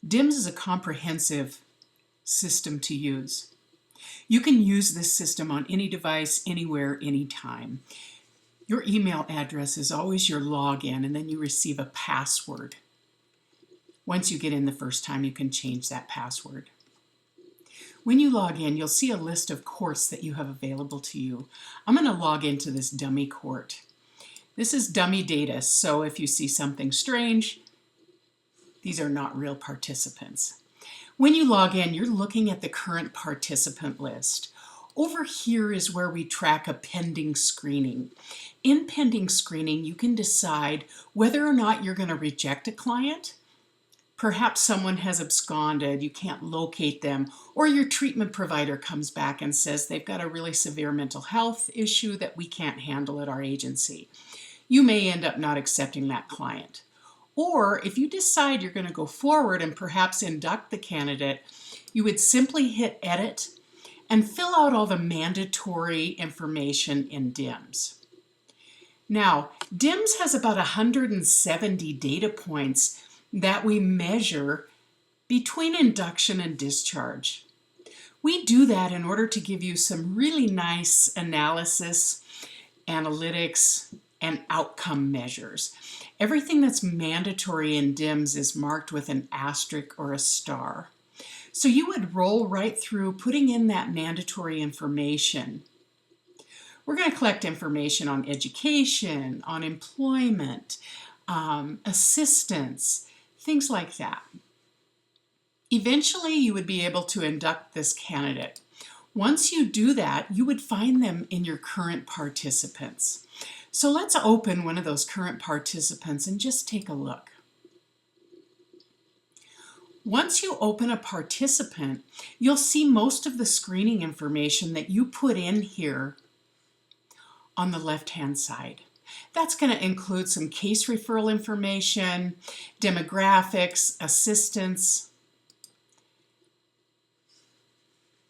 DIMS is a comprehensive system to use. You can use this system on any device, anywhere, anytime. Your email address is always your login, and then you receive a password. Once you get in the first time, you can change that password. When you log in, you'll see a list of courts that you have available to you. I'm going to log into this dummy court. This is dummy data, so if you see something strange, these are not real participants. When you log in, you're looking at the current participant list. Over here is where we track a pending screening. In pending screening, you can decide whether or not you're going to reject a client. Perhaps someone has absconded, you can't locate them, or your treatment provider comes back and says they've got a really severe mental health issue that we can't handle at our agency. You may end up not accepting that client. Or if you decide you're going to go forward and perhaps induct the candidate, you would simply hit Edit and fill out all the mandatory information in DIMS. Now, DIMS has about 170 data points that we measure between induction and discharge. We do that in order to give you some really nice analysis, analytics, and outcome measures. Everything that's mandatory in DIMS is marked with an asterisk or a star. So you would roll right through putting in that mandatory information. We're going to collect information on education, on employment, assistance, things like that. Eventually, you would be able to induct this candidate. Once you do that, you would find them in your current participants. So let's open one of those current participants and just take a look. Once you open a participant, you'll see most of the screening information that you put in here on the left-hand side. That's going to include some case referral information, demographics, assistance,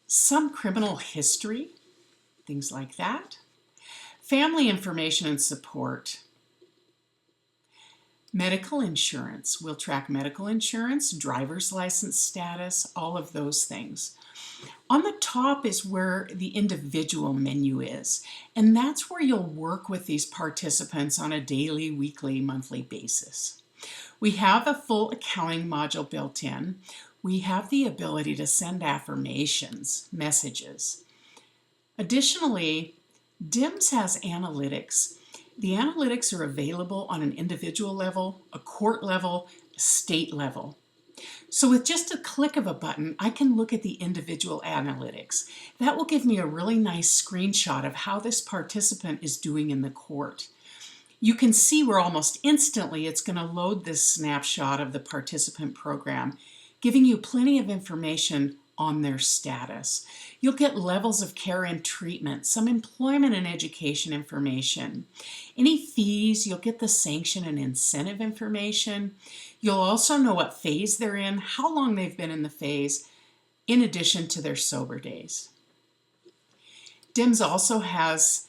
some criminal history, things like that, family information and support, medical insurance. We'll track medical insurance, driver's license status, all of those things. On the top is where the individual menu is, and that's where you'll work with these participants on a daily, weekly, monthly basis. We have a full accounting module built in. We have the ability to send affirmations, messages. Additionally, DIMS has analytics. The analytics are available on an individual level, a court level, a state level. So with just a click of a button, I can look at the individual analytics. That will give me a really nice screenshot of how this participant is doing in the court. You can see where almost instantly it's going to load this snapshot of the participant program, giving you plenty of information on their status. You'll get levels of care and treatment, some employment and education information. Any fees, you'll get the sanction and incentive information. You'll also know what phase they're in, how long they've been in the phase, in addition to their sober days. DIMS also has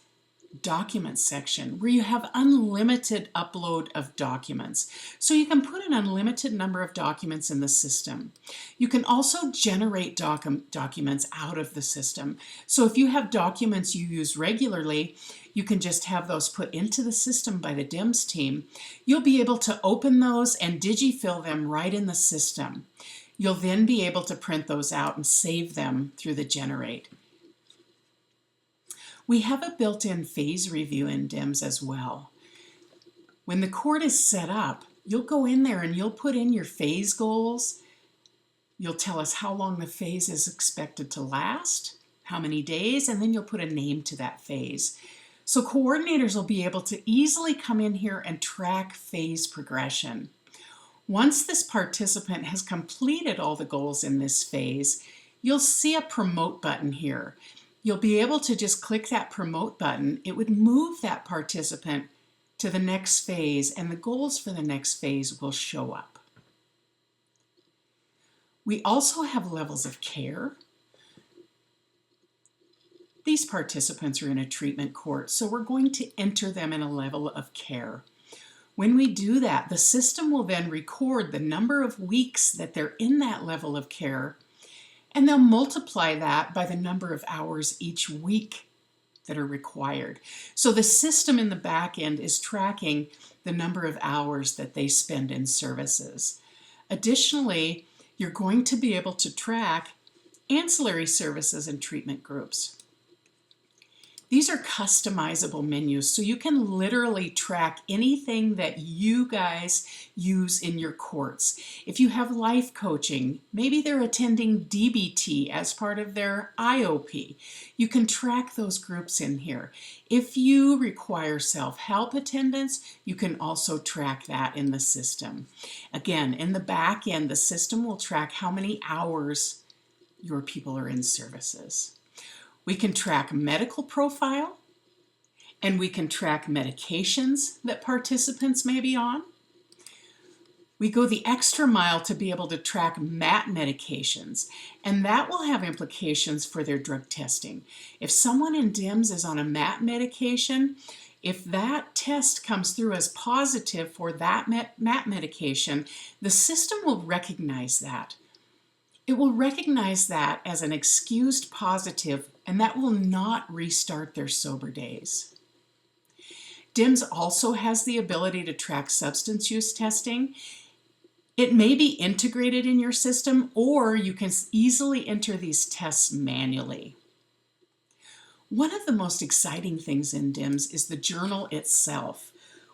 documents section where you have unlimited upload of documents. So you can put an unlimited number of documents in the system. You can also generate documents out of the system. So if you have documents you use regularly, you can just have those put into the system by the DIMS team. You'll be able to open those and digifill them right in the system. You'll then be able to print those out and save them through the Generate. We have a built-in phase review in DIMS as well. When the court is set up, you'll go in there and you'll put in your phase goals. You'll tell us how long the phase is expected to last, how many days, and then you'll put a name to that phase. So coordinators will be able to easily come in here and track phase progression. Once this participant has completed all the goals in this phase, you'll see a promote button here. You'll be able to just click that promote button. It would move that participant to the next phase, and the goals for the next phase will show up. We also have levels of care. These participants are in a treatment court, so we're going to enter them in a level of care. When we do that, the system will then record the number of weeks that they're in that level of care, and they'll multiply that by the number of hours each week that are required. So the system in the back end is tracking the number of hours that they spend in services. Additionally, you're going to be able to track ancillary services and treatment groups. These are customizable menus, so you can literally track anything that you guys use in your courts. If you have life coaching, maybe they're attending DBT as part of their IOP, you can track those groups in here. If you require self-help attendance, you can also track that in the system. Again, in the back end, the system will track how many hours your people are in services. We can track medical profile, and we can track medications that participants may be on. We go the extra mile to be able to track MAT medications, and that will have implications for their drug testing. If someone in DIMS is on a MAT medication, if that test comes through as positive for that MAT medication, the system will recognize that. It will recognize that as an excused positive, and that will not restart their sober days. DIMS also has the ability to track substance use testing. It may be integrated in your system, or you can easily enter these tests manually. One of the most exciting things in DIMS is the journal itself.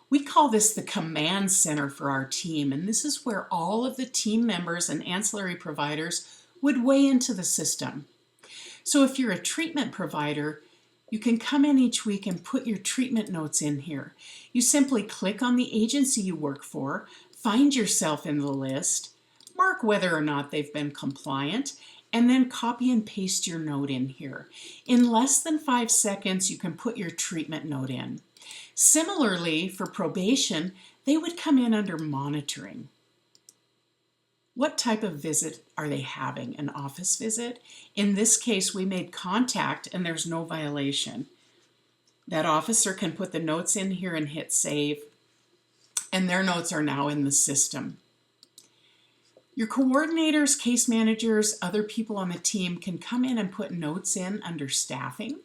We call this the command center for our team, and this is where all of the team members and ancillary providers would weigh into the system. So if you're a treatment provider, you can come in each week and put your treatment notes in here. You simply click on the agency you work for, find yourself in the list, mark whether or not they've been compliant, and then copy and paste your note in here. In less than 5 seconds, you can put your treatment note in. Similarly, for probation, they would come in under monitoring. What type of visit are they having? An office visit? In this case, we made contact and there's no violation. That officer can put the notes in here and hit save, and their notes are now in the system. Your coordinators, case managers, other people on the team can come in and put notes in under staffing.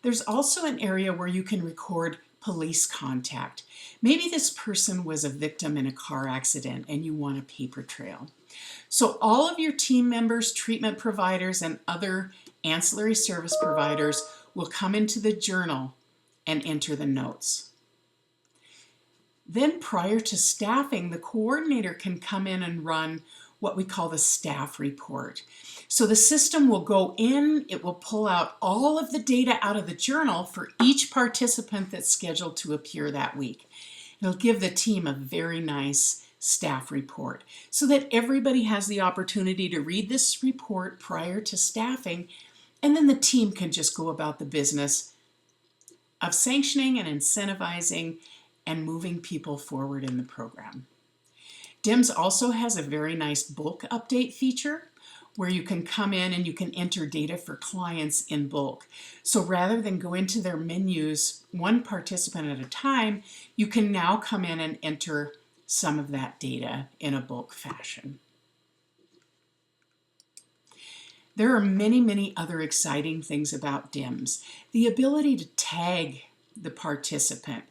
There's also an area where you can record police contact. Maybe this person was a victim in a car accident and you want a paper trail. So all of your team members, treatment providers, and other ancillary service providers will come into the journal and enter the notes. Then prior to staffing, the coordinator can come in and run what we call the staff report. So the system will go in, it will pull out all of the data out of the journal for each participant that's scheduled to appear that week. It'll give the team a very nice staff report so that everybody has the opportunity to read this report prior to staffing, and then the team can just go about the business of sanctioning and incentivizing and moving people forward in the program. DIMS also has a very nice bulk update feature where you can come in and you can enter data for clients in bulk. So rather than go into their menus one participant at a time, you can now come in and enter some of that data in a bulk fashion. There are many, many other exciting things about DIMS. The ability to tag the participant.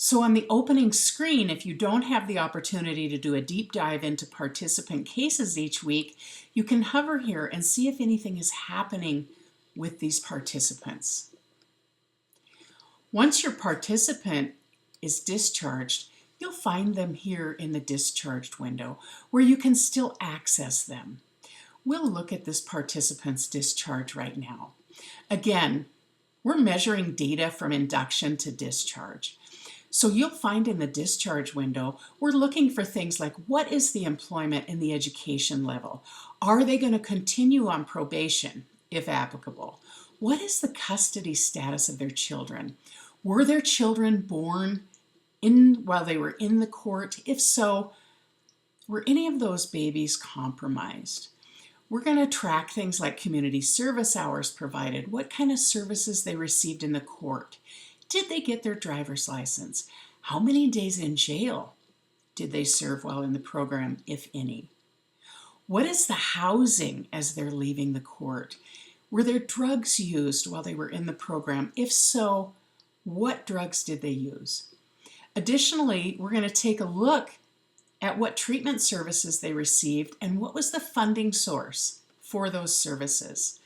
So on the opening screen, if you don't have the opportunity to do a deep dive into participant cases each week, you can hover here and see if anything is happening with these participants. Once your participant is discharged, you'll find them here in the discharged window where you can still access them. We'll look at this participant's discharge right now. Again, we're measuring data from induction to discharge. So you'll find in the discharge window, we're looking for things like what is the employment and the education level? Are they going to continue on probation, if applicable? What is the custody status of their children? Were their children born while they were in the court? If so, were any of those babies compromised? We're going to track things like community service hours provided, what kind of services they received in the court. Did they get their driver's license? How many days in jail did they serve while in the program, if any? What is the housing as they're leaving the court? Were there drugs used while they were in the program? If so, what drugs did they use? Additionally, we're going to take a look at what treatment services they received and what was the funding source for those services.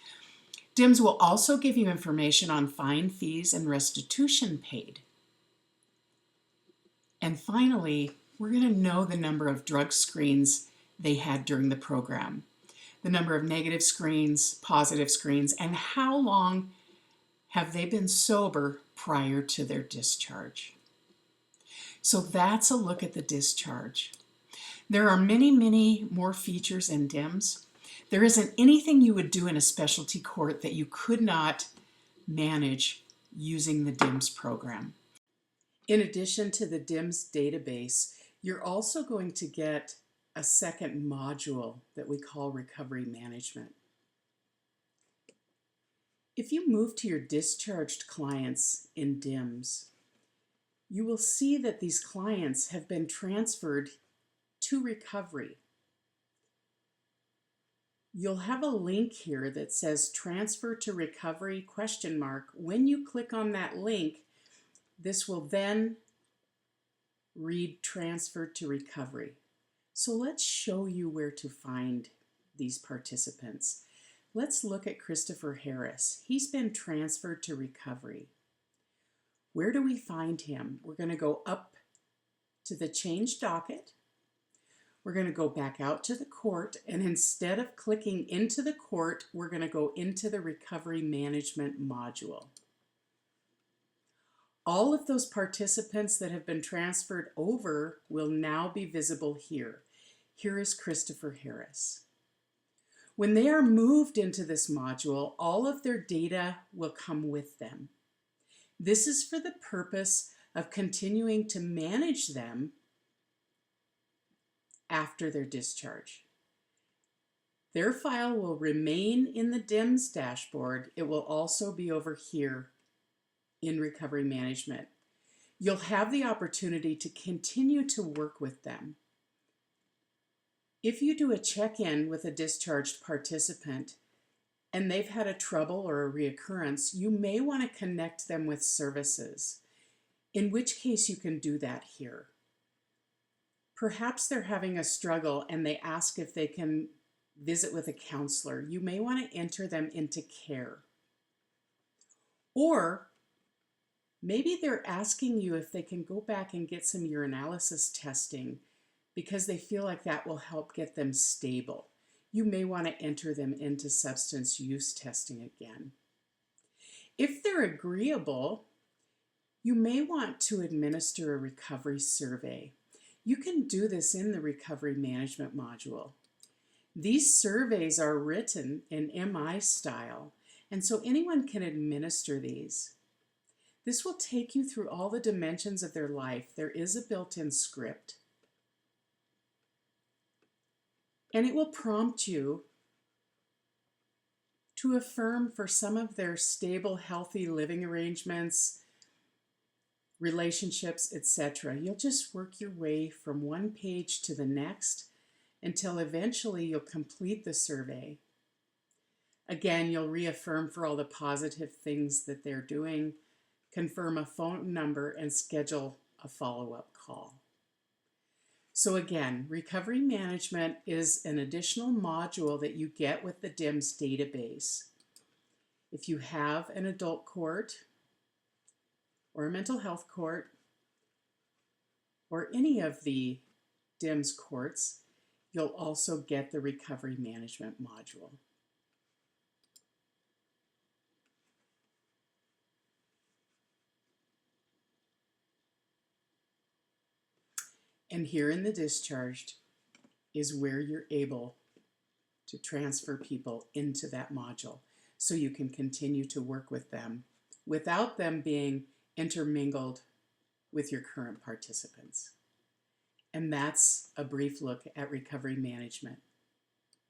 DIMS will also give you information on fine, fees, and restitution paid. And finally, we're going to know the number of drug screens they had during the program, the number of negative screens, positive screens, and how long have they been sober prior to their discharge. So that's a look at the discharge. There are many, many more features in DIMS. There isn't anything you would do in a specialty court that you could not manage using the DIMS program. In addition to the DIMS database, you're also going to get a second module that we call recovery management. If you move to your discharged clients in DIMS, you will see that these clients have been transferred to recovery. You'll have a link here that says transfer to recovery ? When you click on that link, this will then read transfer to recovery. So let's show you where to find these participants. Let's look at Christopher Harris. He's been transferred to recovery. Where do we find him? We're going to go up to the change docket. We're going to go back out to the court, and instead of clicking into the court, we're going to go into the recovery management module. All of those participants that have been transferred over will now be visible here. Here is Christopher Harris. When they are moved into this module, all of their data will come with them. This is for the purpose of continuing to manage them after their discharge. Their file will remain in the DIMS dashboard. It will also be over here in recovery management. You'll have the opportunity to continue to work with them. If you do a check-in with a discharged participant and they've had a trouble or a reoccurrence, you may want to connect them with services, in which case you can do that here. Perhaps they're having a struggle and they ask if they can visit with a counselor. You may want to enter them into care. Or maybe they're asking you if they can go back and get some urinalysis testing because they feel like that will help get them stable. You may want to enter them into substance use testing again. If they're agreeable, you may want to administer a recovery survey. You can do this in the recovery management module. These surveys are written in MI style, and so anyone can administer these. This will take you through all the dimensions of their life. There is a built-in script. And it will prompt you to affirm for some of their stable, healthy living arrangements, relationships, etc. You'll just work your way from one page to the next until eventually you'll complete the survey. Again, you'll reaffirm for all the positive things that they're doing, confirm a phone number, and schedule a follow-up call. So again, recovery management is an additional module that you get with the DIMS database. If you have an adult court or a mental health court or any of the DIMS courts, you'll also get the recovery management module. And here in the discharged is where you're able to transfer people into that module so you can continue to work with them without them being intermingled with your current participants. And that's a brief look at recovery management.